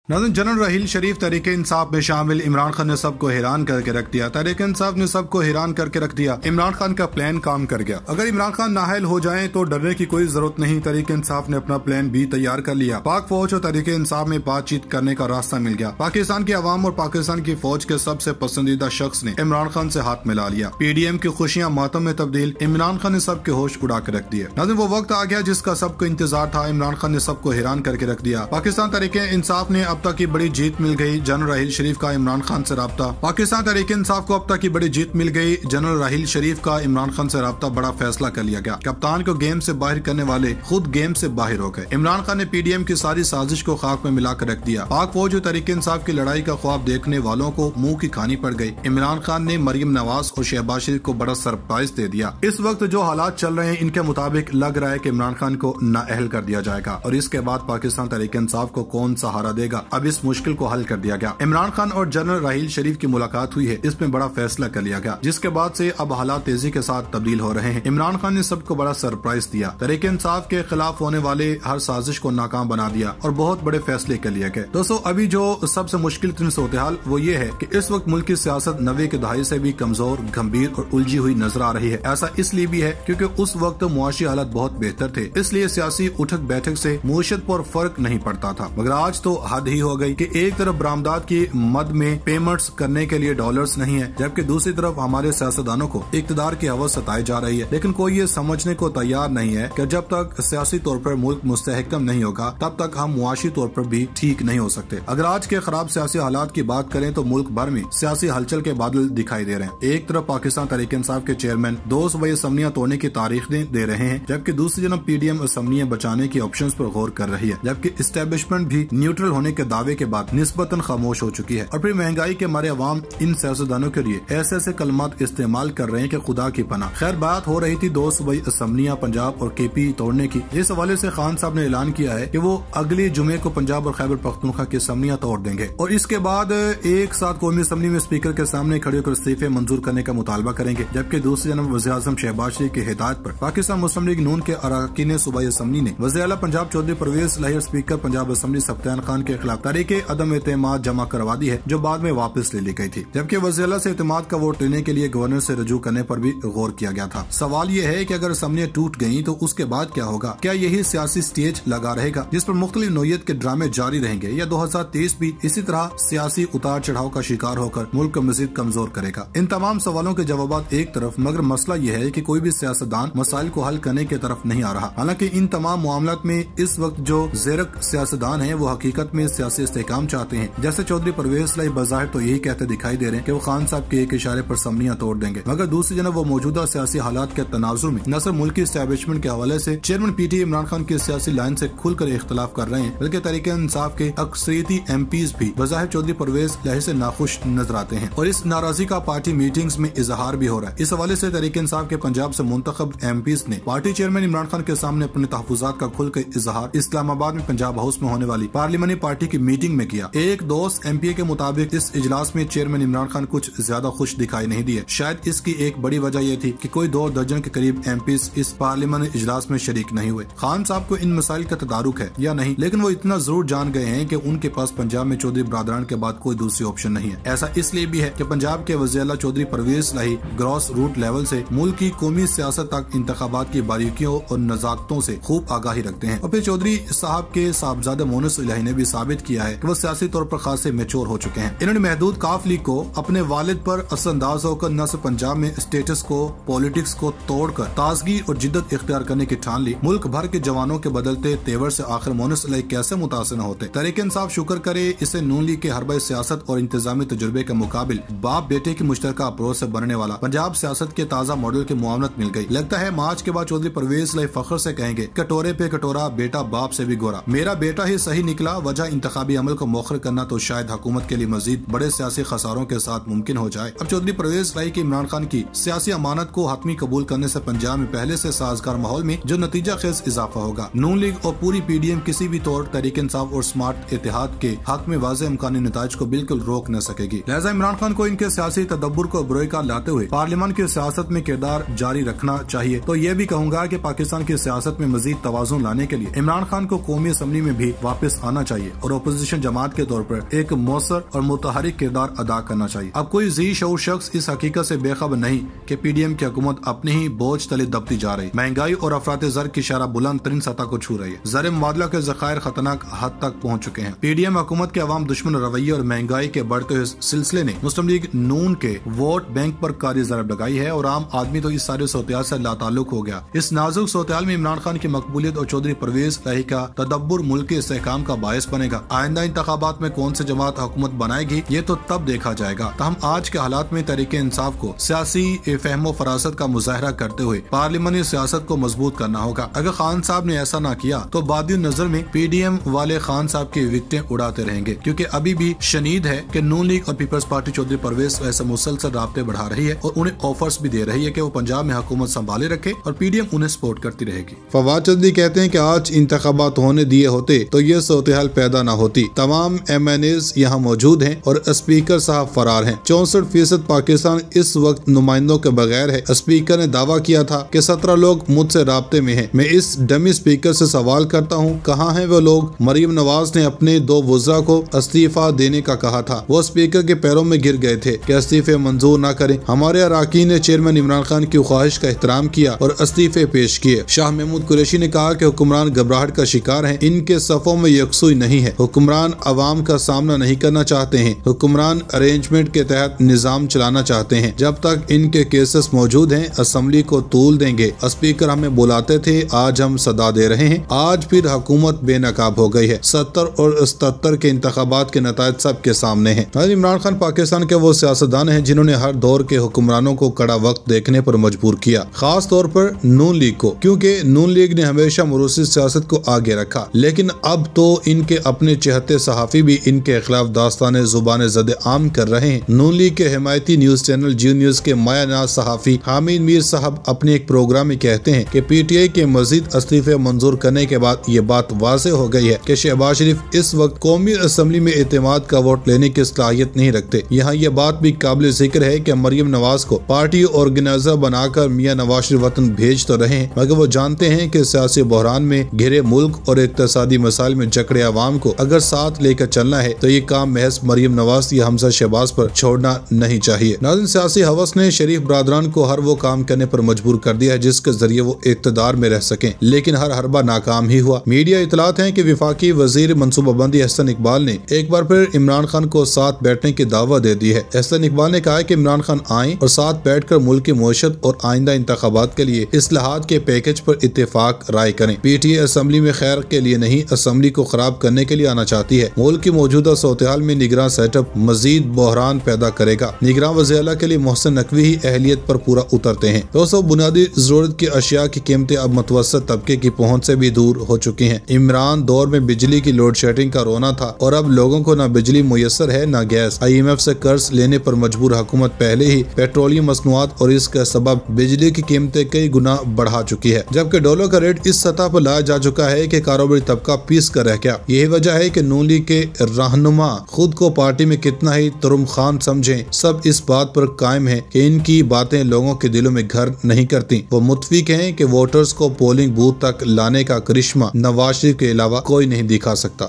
नाज़रीन, जनरल राहील शरीफ तहरीके इंसाफ में शामिल इमरान खान ने सबको हैरान करके रख दिया। तहरीके इंसाफ ने सबको हैरान करके रख दिया। इमरान खान का प्लान काम कर गया। अगर इमरान खान नाअहल हो जाएं तो डरने की कोई जरूरत नहीं। तहरीके इंसाफ ने अपना प्लान भी तैयार कर लिया। पाक फौज और तहरीके इंसाफ में बातचीत करने का रास्ता मिल गया। पाकिस्तान की आवाम और पाकिस्तान की फौज के सबसे पसंदीदा शख्स ने इमरान खान से हाथ मिला लिया। PDM की खुशियां मातम में तब्दील। इमरान खान ने सबके होश उड़ा के रख दिए। नाज़रीन, वो वक्त आ गया जिसका सबको इंतजार था। इमरान खान ने सबको हैरान करके रख दिया। पाकिस्तान तहरीके इंसाफ ने अब तक की बड़ी जीत मिल गई। जनरल राहील शरीफ का इमरान खान से राब्ता। पाकिस्तान तहरीके इंसाफ को अब तक की बड़ी जीत मिल गई। जनरल राहील शरीफ का इमरान खान से राब्ता। बड़ा फैसला कर लिया गया। कप्तान को गेम से बाहर करने वाले खुद गेम से बाहर हो गए। इमरान खान ने PDM की सारी साजिश को खाक में मिलाकर रख दिया। पाक फौज और तहरीके इंसाफ की लड़ाई का ख्वाब देखने वालों को मुंह की खानी पड़ गई। इमरान खान ने मरियम नवाज और शहबाज शरीफ को बड़ा सरप्राइज दे दिया। इस वक्त जो हालात चल रहे हैं इनके मुताबिक लग रहा है कि इमरान खान को नाअहल कर दिया जाएगा और इसके बाद पाकिस्तान तहरीके इंसाफ को कौन सहारा देगा। अब इस मुश्किल को हल कर दिया गया। इमरान खान और जनरल राहील शरीफ की मुलाकात हुई है। इसमें बड़ा फैसला कर लिया गया जिसके बाद से अब हालात तेजी के साथ तब्दील हो रहे हैं। इमरान खान ने सबको बड़ा सरप्राइज दिया। तहरीके इंसाफ के खिलाफ होने वाले हर साजिश को नाकाम बना दिया और बहुत बड़े फैसले कर लिए गए। दोस्तों, अभी जो सबसे मुश्किल तरीन सूरत-ए-हाल वो ये है कि इस वक्त मुल्क की सियासत 90 के दहाई से भी कमजोर, गंभीर और उलझी हुई नजर आ रही है। ऐसा इसलिए भी है क्योंकि उस वक्त मुआशी हालात बहुत बेहतर थे, इसलिए सियासी उठक बैठक से मुआशत पर फर्क नहीं पड़ता था। मगर आज तो हद ही हो गई कि एक तरफ बरामदात की मद में पेमेंट्स करने के लिए डॉलर्स नहीं है, जबकि दूसरी तरफ हमारे सियासतदानों को इक़्तिदार की हवस सताई जा रही है। लेकिन कोई ये समझने को तैयार नहीं है कि जब तक सियासी तौर पर मुल्क मुस्तहकम नहीं होगा तब तक हम मुआशी तौर पर भी ठीक नहीं हो सकते। अगर आज के खराब सियासी हालात की बात करें तो मुल्क भर में सियासी हलचल के बादल दिखाई दे रहे हैं। एक तरफ पाकिस्तान तहरीके इंसाफ के चेयरमैन 2 सूबाई असम्बलियां तोड़ने की तारीख दे रहे हैं, जबकि दूसरी जनब PDM असम्बलियां बचाने की ऑप्शंस पर गौर कर रही है, जबकि एस्टेब्लिशमेंट भी न्यूट्रल होने के दावे के बाद निस्बतन खामोश हो चुकी है। और फिर महंगाई के मारे अवाम इन सियासतदानों के लिए ऐसे ऐसे कलमात इस्तेमाल कर रहे हैं कि खुदा की पनाह। खैर, बात हो रही थी 2 सूबाई असम्बलियां पंजाब और KP तोड़ने की। इस हवाले से खान साहब ने ऐलान किया है कि वो अगले जुमे को पंजाब और खैबर पख्तूनख्वा की असम्बलियां तोड़ देंगे और इसके बाद एक साथ कौमी असम्बली में स्पीकर के सामने खड़े होकर इस्तीफे मंजूर करने का मुतालबा करेंगे। जबकि दूसरी जनब वज़ीर-ए-आज़म शहबाज शरीफ की हिदायत पर पाकिस्तान मुस्लिम लीग नून के अरकान सूबाई असम्बली ने वज़ीर-ए-आला पंजाब चौधरी परवेज लाहिर स्पीकर पंजाब असम्बली सफ्तान खान के खिलाफ तहरीके अदम एतमाद जमा करवा दी है, जो बाद में वापस ले ली गई थी। जबकि वज़ीर-ए-आला से एतमाद का वोट लेने के लिए गवर्नर से रजू करने पर भी गौर किया गया था। सवाल ये है कि अगर असम्बलियां टूट गयी तो उसके बाद क्या होगा? क्या यही सियासी स्टेज लगा रहेगा जिस पर मुख्तलिफ नौयत के ड्रामे जारी रहेंगे, या 2023 भी इसी तरह सियासी उतार चढ़ाव का शिकार होकर मुल्क को मजीद कमजोर करेगा? इन तमाम सवालों के जवाब एक तरफ, मगर मसला यह है कि कोई भी सियासतदान मसाइल को हल करने की तरफ नहीं आ रहा। हालांकि इन तमाम मामलात में इस वक्त जो ज़ेरक सियासतदान है वो हकीकत में सियासी इस्तेहकाम चाहते हैं। जैसे चौधरी परवेज लाहिर बज़ाहिर तो यही कहते दिखाई दे रहे हैं कि वो खान साहब के एक इशारे पर असम्बलियां तोड़ देंगे, मगर दूसरी जनब वो मौजूदा सियासी हालात के तनाजुर में न सिर्फ मुल्की एस्टेब्लिशमेंट के हवाले से चेयरमैन PTI इमरान खान की सियासी लाइन से खुलकर इख्तलाफ कर रहे हैं, बल्कि तहरीके इंसाफ के अक्सरियती MPs भी बज़ाहिर चौधरी परवेज लाहिर से नाखुश नजर आते हैं और इस नाराजगी का पार्टी मीटिंग्स में इजहार भी हो रहा है। इस हवाले से तहरीके इंसाफ के पंजाब से मुंतखब MPs ने पार्टी चेयरमैन इमरान खान के सामने अपने तहफ़्फ़ुज़ात का खुलकर इजहार इस्लामाबाद में पंजाब हाउस में होने वाली पार्लिमानी पार्टी की मीटिंग में किया। एक दोस्त MPA के मुताबिक इस इजलास में चेयरमैन इमरान खान कुछ ज्यादा खुश दिखाई नहीं दिए। शायद इसकी एक बड़ी वजह यह थी कि कोई 2 दर्जन के करीब MPs इस पार्लिमानी इजलास में शरीक नहीं हुए। खान साहब को इन मसाइल का तदारुक है या नहीं, लेकिन वो इतना जरूर जान गए हैं कि उनके पास पंजाब में चौधरी बरादरान के बाद कोई दूसरी ऑप्शन नहीं है। ऐसा इसलिए भी है कि पंजाब के वज़ीर-ए-आला चौधरी परवेज लाहिर ग्रॉस रूट लेवल से मुल्क की कौमी सियासत तक इंतखाबात की बारीकियों और नज़ाकतों से खूब आगाही रखते हैं। और फिर चौधरी साहब के साहबजादे मोनस इलाही ने भी साबित किया है कि वो सियासी तौर पर खासे मैच्योर हो चुके हैं। इन्होंने महदूद काफिले को अपने वालिद पर असरअंदाज होकर न सिर्फ पंजाब में स्टेटस को, पॉलिटिक्स को तोड़कर ताजगी और जिद्दत इख्तियार करने की ठान ली। मुल्क भर के जवानों के बदलते तेवर से आखिर मोनस इलाही कैसे मुतासिर न होते। तहरीके इंसाफ शुक्र करे इसे नून लीग के हरबा सियासत और इंतजामी तजुर्बे के मुकाबिल बाप बेटे की मुश्तरका अप्रोच से बनने वाला पंजाब सियासत के ताज़ा मॉडल की मुआवनत मिल गई। लगता है मार्च के बाद चौधरी परवेज लाहिर फख्र से कहेंगे, कटोरे पे कटोरा, बेटा बाप से भी गोरा। मेरा बेटा ही सही निकला। वजह इंतखाबी अमल को मौखर करना तो शायद हुकूमत के लिए मजीद बड़े सियासी खसारों के साथ मुमकिन हो जाए। अब चौधरी परवेज लाहिर की इमरान खान की सियासी अमानत को हतमी कबूल करने से पंजाब में पहले से साजगार माहौल में जो नतीजा खेज इजाफा होगा। नून लीग और पूरी PDM किसी भी तौर तहरीके इंसाफ और स्मार्ट इत्तेहाद के हक में वाज़ेह इम्कानी नताइज को बिल्कुल रोक न सकेगी। लिहाजा इमरान खान को इनके सियासी तदब्बुर को बुरोईकार लाते हुए पार्लियामान की सियासत में किरदार जारी रखना चाहिए। तो ये भी कहूँगा कि पाकिस्तान की सियासत में मजीद तवाज़ुन लाने के लिए इमरान खान को कौमी असम्बली में भी वापस आना चाहिए और अपोजिशन जमात के तौर पर एक मौसर और मुतहरिक किरदार अदा करना चाहिए। अब कोई जी शऊर शख्स इस हकीकत से बेखबर नहीं कि PDM की हुकूमत अपनी ही बोझ तले दबती जा रही, महंगाई और अफराते ज़र की शरह बुलंद तरीन सतह को छू रही है, ज़र मुबादला के ज़खायर खतरनाक हद तक पहुँच चुके हैं। PDM हुकूमत के अवाम दुश्मन रवैये और महंगाई के बढ़ते हुए सिलसिले ने मुस्लिम लीग नून के वोट बैंक पर कारी ज़रब लगाई है और आम आदमी तो इस सारे सूरत से लाताल्लुक हो गया। इस नाजुक सूरत में इमरान खान की मकबूलियत और चौधरी परवेज इलाही का तदब्बुर मुल्क के इस्तेहकाम का बायस बनेगा। आइंदा इंतखाबात में कौन सी जमात हुकूमत बनाएगी ये तो तब देखा जाएगा। तहम आज के हालात में तहरीक इंसाफ को सियासी फहमो फरासत का मुजाहरा करते हुए पार्लिमानी सियासत को मजबूत करना होगा। अगर खान साहब ने ऐसा ना किया तो बाद नजर में PDM वाले खान साहब की विकटें उड़ाते रहेंगे, क्योंकि अभी भी शनीद है कि नून लीग और पीपल्स पार्टी चौधरी परवेज ऐसे मुसलसल राब्ते बढ़ा रही है और उन्हें ऑफर्स भी दे रही है कि वो पंजाब में हुकूमत संभाले रखे और PDM उन्हें सपोर्ट करती रहेगी। फवाद चौधरी कहते हैं कि आज इंतखाबात होने दिए होते तो ये सूरत हाल पैदा न होती। तमाम MNAs यहाँ मौजूद हैं और स्पीकर साहब फरार हैं। 64% पाकिस्तान इस वक्त नुमाइंदों के बगैर है। स्पीकर ने दावा किया था कि 17 लोग मुझसे राब्ते में हैं। मैं इस डमी स्पीकर से सवाल करता हूँ, कहाँ हैं वो लोग? मरियम नवाज ने अपने 2 वज़रा को इस्तीफा देने का कहा था, वो स्पीकर के पैरों में गिर गए थे कि इस्तीफे मंजूर न करें। हमारे अरकान ने चेयरमैन इमरान खान की ख्वाहिश का एहतराम किया और इस्तीफे पेश किए। शाह महमूद कुरैशी ने कहा कि हुक्मरान घबराहट का शिकार हैं, इनके सफों में यकसुई नहीं है। हुक्मरान अवाम का सामना नहीं करना चाहते हैं, हुक्मरान अरेंजमेंट के तहत निजाम चलाना चाहते हैं। जब तक इनके केसेस मौजूद हैं असम्बली को तूल देंगे। स्पीकर हमें बुलाते थे, आज हम सदा दे रहे हैं। आज फिर हुकूमत बेनकाब हो गई है। 70 और 77 के इंतखाबात के नतायज सबके सामने हैं। इमरान खान पाकिस्तान के वो सियासतदान हैं जिन्होंने हर दौर के हुक्मरानों को कड़ा वक्त देखने पर मजबूर किया, खास तौर पर नून लीग को, क्योंकि नून लीग ने हमेशा मुरूसी सियासत को आगे रखा। लेकिन अब तो इनके अपने चहते सहाफी भी इनके खिलाफ दास्तान जुबान ज़द आम कर रहे हैं। नून लीग के हिमायती न्यूज चैनल जियो न्यूज के मायानाज सहाफी हामिद मीर साहब अपने एक प्रोग्राम में कहते हैं कि PTI के मजीद इस्तीफे मंजूर करने के बाद ये बात वाज़ेह हो गई है कि शहबाज शरीफ इस वक्त कौमी असम्बली में एतमाद का वोट लेने की सलाहियत नहीं रखते। यहाँ ये बात भी काबिल जिक्र है कि मरियम नवाज को पार्टी ऑर्गेनाइजर बनाकर मियां नवाज शरीफ वतन भेज तो रहे हैं, मगर वो जानते हैं कि सियासी बहरान में घिरे मुल्क और इक्तसादी मसाइल में जकड़े अवाम को अगर साथ लेकर चलना है तो ये काम महज मरियम नवाज या हमजा शहबाज पर छोड़ना नहीं चाहिए। नाज़रीन, सियासी हवस ने शरीफ बरादरान को हर वो काम करने पर मजबूर कर दिया है जिसके जरिए वो इक़्तिदार में रह सकें, लेकिन हर हरबा नाकाम ही हुआ। मीडिया इतलात है कि वफाकी वजीर मनसूबाबंदी एहसन इकबाल ने एक बार फिर इमरान खान को साथ बैठने की दावत दे दी है। एहसन इकबाल ने कहा है कि इमरान खान आए और साथ बैठकर मुल्क की मईशत और आइंदा इंतखाबात के लिए इस्लाहात के पैकेज पर इत्तेफाक राय करें। PTI असम्बली में खैर के लिए नहीं, असम्बली को खराब करने के लिए आना चाहती है। मुल्क की मौजूदा सूरत में निगरान सेटअप मजीद बहरान पैदा करेगा। निगरान वज़ीर के लिए मोहसिन नकवी ही अहलियत पर पूरा उतरते हैं। दोस्तों, बुनियादी जरूरत की अशिया की कीमतें अब मुतवस्सित तबके की पहुँच से भी दूर हो चुकी हैं। इमरान दौर में बिजली की लोड शेडिंग का रोना था और अब लोगों को न बिजली मुयसर है न गैस। IMF से कर्ज लेने पर मजबूर हुकूमत पहले ही पेट्रोलियम मसनूआत और इसका सबब बिजली की कीमतें कई गुना बढ़ा चुकी है, जबकि डॉलर का रेट इस सतह पर लाया जा चुका है कि कारोबारी तबका पीस कर रह गया। यही वजह है कि नून लीग के रहनुमा खुद को पार्टी में कितना ही तुरुम खान समझें, सब इस बात पर कायम है कि इनकी बातें लोगों के दिलों में घर नहीं करती। वो मुतफिक हैं कि वोटर्स को पोलिंग बूथ तक लाने का करिश्मा नवाज शरीफ के अलावा कोई नहीं दिखा सकता।